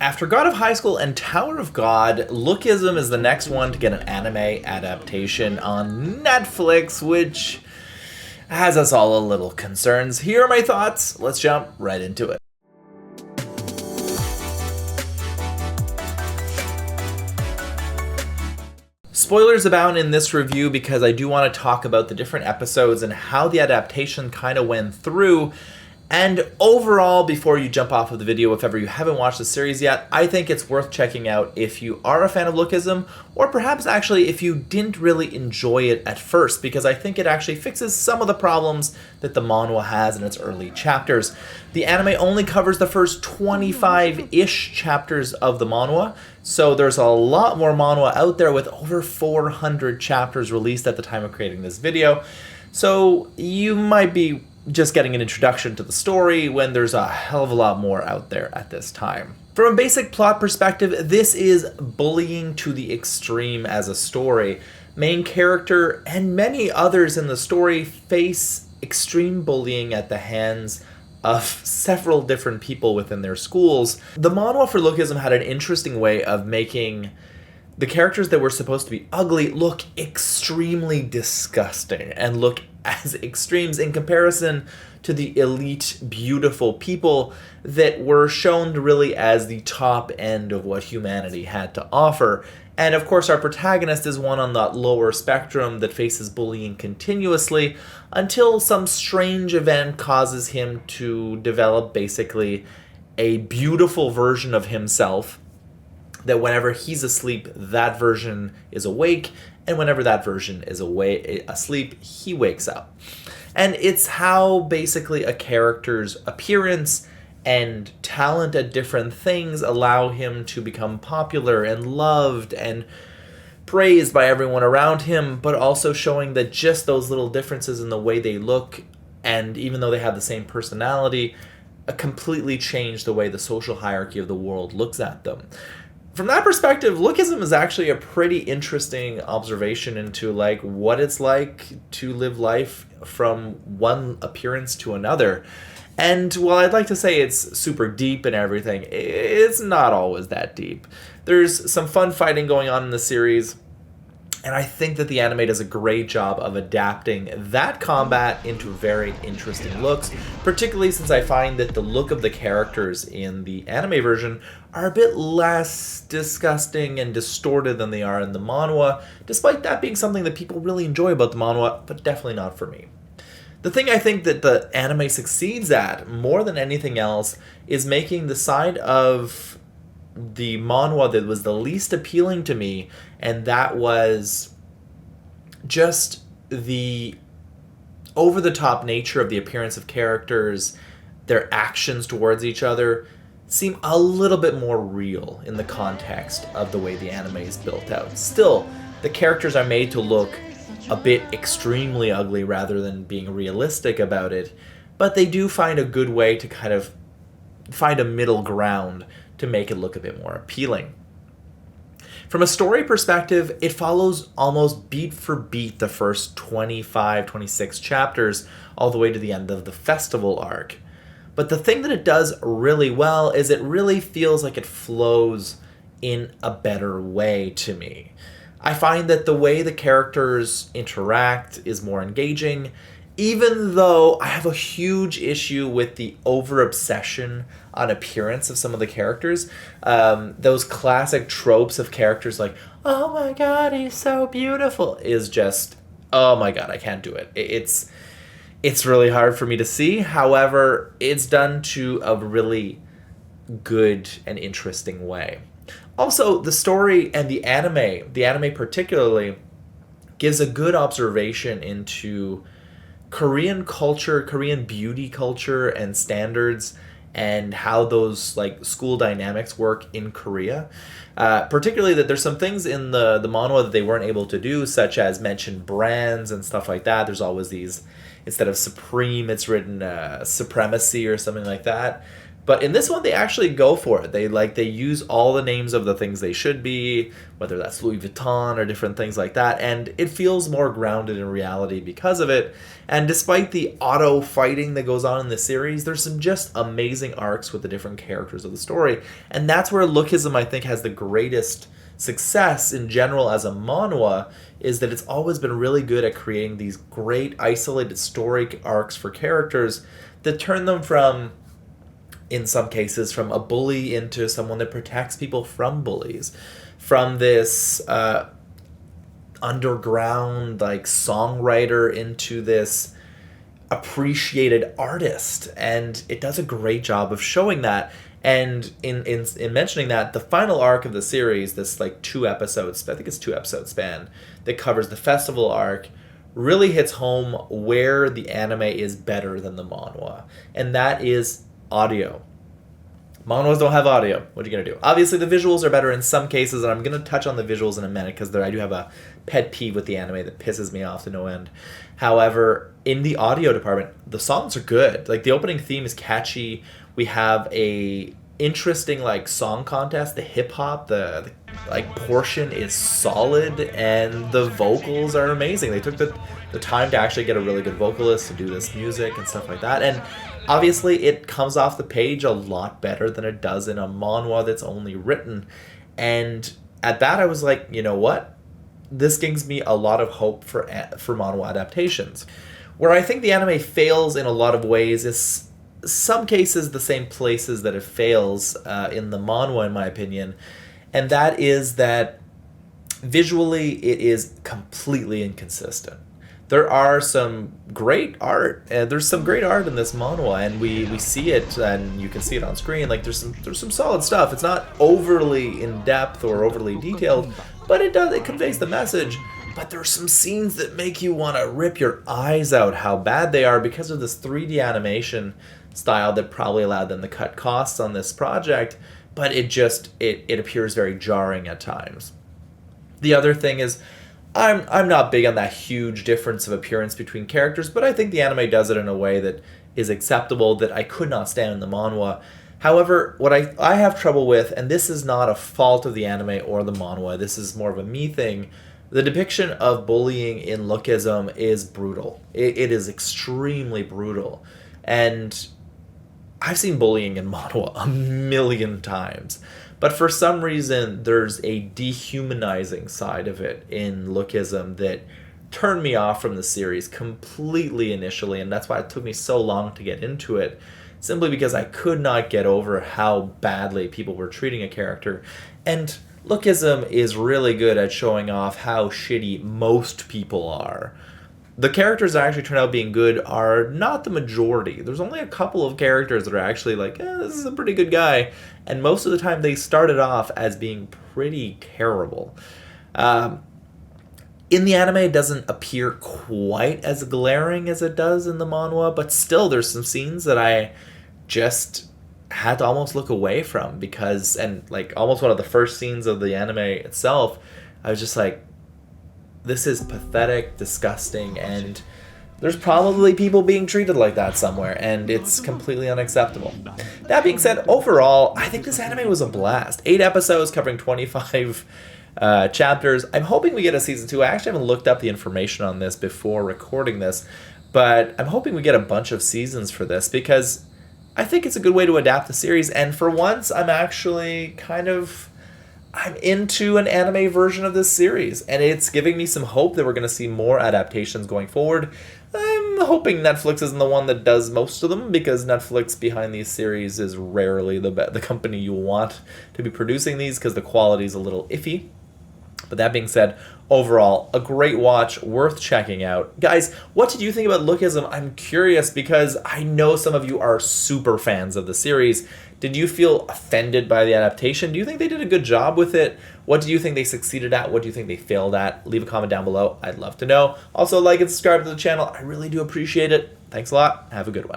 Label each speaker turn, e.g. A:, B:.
A: After God of High School and Tower of God, Lookism is the next one to get an anime adaptation on Netflix, which has us all a little concerned. Here are my thoughts. Let's jump right into it. Spoilers abound in this review because I do want to talk about the different episodes and how the adaptation kind of went through. And overall, before you jump off of the video, if ever you haven't watched the series yet, I think it's worth checking out if you are a fan of Lookism, or perhaps actually if you didn't really enjoy it at first, because I think it actually fixes some of the problems that the manhwa has in its early chapters. The anime only covers the first 25-ish chapters of the manhwa, so there's a lot more manhwa out there with over 400 chapters released at the time of creating this video. So you might be just getting an introduction to the story when there's a hell of a lot more out there at this time. From a basic plot perspective, this is bullying to the extreme as a story. Main character and many others in the story face extreme bullying at the hands of several different people within their schools. The manhwa for Lookism had an interesting way of making the characters that were supposed to be ugly look extremely disgusting and look as extremes in comparison to the elite, beautiful people that were shown really as the top end of what humanity had to offer. And of course, our protagonist is one on that lower spectrum that faces bullying continuously until some strange event causes him to develop basically a beautiful version of himself, that whenever he's asleep, that version is awake, and whenever that version is asleep, he wakes up. And it's how basically a character's appearance and talent at different things allow him to become popular and loved and praised by everyone around him, but also showing that just those little differences in the way they look, and even though they have the same personality, completely change the way the social hierarchy of the world looks at them. From that perspective, Lookism is actually a pretty interesting observation into what it's like to live life from one appearance to another. And while I'd like to say it's super deep and everything, it's not always that deep. There's some fun fighting going on in the series, and I think that the anime does a great job of adapting that combat into very interesting looks, particularly since I find that the look of the characters in the anime version are a bit less disgusting and distorted than they are in the manhwa, despite that being something that people really enjoy about the manhwa, but definitely not for me. The thing I think that the anime succeeds at, more than anything else, is making the side of the manhwa that was the least appealing to me, and that was just the over-the-top nature of the appearance of characters, their actions towards each other, seem a little bit more real in the context of the way the anime is built out. Still, the characters are made to look a bit extremely ugly rather than being realistic about it, but they do find a good way to kind of find a middle ground to make it look a bit more appealing. From a story perspective, it follows almost beat for beat the first 25, 26 chapters all the way to the end of the festival arc. But the thing that it does really well is it really feels like it flows in a better way to me. I find that the way the characters interact is more engaging, even though I have a huge issue with the over-obsession on appearance of some of the characters. Those classic tropes of characters like, oh my god, he's so beautiful, is just, oh my god, I can't do it. It's really hard for me to see. However, it's done to a really good and interesting way. Also, the story and the anime particularly, gives a good observation into Korean culture, Korean beauty culture and standards, and how those school dynamics work in Korea. Particularly that there's some things in the manhwa that they weren't able to do, such as mention brands and stuff like that. There's always these, instead of supreme, it's written supremacy or something like that. But in this one, they actually go for it. They use all the names of the things they should be, whether that's Louis Vuitton or different things like that, and it feels more grounded in reality because of it. And despite the auto fighting that goes on in the series, there's some just amazing arcs with the different characters of the story, and that's where Lookism, I think, has the greatest success in general as a manhwa, is that it's always been really good at creating these great isolated story arcs for characters that turn them from, in some cases, from a bully into someone that protects people from bullies, from this underground like songwriter into this appreciated artist. And it does a great job of showing that. And in mentioning that, the final arc of the series, this like 2 episodes, I think it's 2 episode span, that covers the festival arc, really hits home where the anime is better than the manhwa, and that is audio. Manhwas don't have audio. What are you going to do? Obviously, the visuals are better in some cases, and I'm going to touch on the visuals in a minute because I do have a pet peeve with the anime that pisses me off to no end. However, in the audio department, the songs are good. Like, the opening theme is catchy. We have a interesting like song contest. The hip hop, the like portion is solid, and the vocals are amazing. They took the time to actually get a really good vocalist to do this music and stuff like that. And obviously, it comes off the page a lot better than it does in a manhwa that's only written. And at that, I was like, you know what? This gives me a lot of hope for manhwa adaptations. Where I think the anime fails in a lot of ways is some cases the same places that it fails in the manhwa, in my opinion. And that is that visually it is completely inconsistent. There are some great art, and there's some great art in this manhwa, and we see it, and you can see it on screen. Like there's some solid stuff. It's not overly in depth or overly detailed, but it conveys the message. But there's some scenes that make you want to rip your eyes out how bad they are because of this 3D animation style that probably allowed them to cut costs on this project. But it appears very jarring at times. The other thing is, I'm not big on that huge difference of appearance between characters, but I think the anime does it in a way that is acceptable, that I could not stand in the manhwa. However, what I have trouble with, and this is not a fault of the anime or the manhwa, this is more of a me thing, the depiction of bullying in Lookism is brutal. It is extremely brutal. And I've seen bullying in manhwa a million times. But for some reason, there's a dehumanizing side of it in Lookism that turned me off from the series completely initially, and that's why it took me so long to get into it, simply because I could not get over how badly people were treating a character. And Lookism is really good at showing off how shitty most people are. The characters that actually turn out being good are not the majority. There's only a couple of characters that are actually like, this is a pretty good guy. And most of the time they started off as being pretty terrible. In the anime, it doesn't appear quite as glaring as it does in the manhwa, but still there's some scenes that I just had to almost look away from because, and like almost one of the first scenes of the anime itself, I was just like, this is pathetic, disgusting, and there's probably people being treated like that somewhere, and it's completely unacceptable. That being said, overall, I think this anime was a blast. 8 episodes covering 25 chapters. I'm hoping we get a season 2. I actually haven't looked up the information on this before recording this, but I'm hoping we get a bunch of seasons for this because I think it's a good way to adapt the series, and for once, I'm actually I'm into an anime version of this series, and it's giving me some hope that we're going to see more adaptations going forward. I'm hoping Netflix isn't the one that does most of them, because Netflix behind these series is rarely the company you want to be producing these, because the quality is a little iffy. But that being said, overall, a great watch, worth checking out. Guys, what did you think about Lookism? I'm curious because I know some of you are super fans of the series. Did you feel offended by the adaptation? Do you think they did a good job with it? What do you think they succeeded at? What do you think they failed at? Leave a comment down below. I'd love to know. Also, like and subscribe to the channel. I really do appreciate it. Thanks a lot. Have a good one.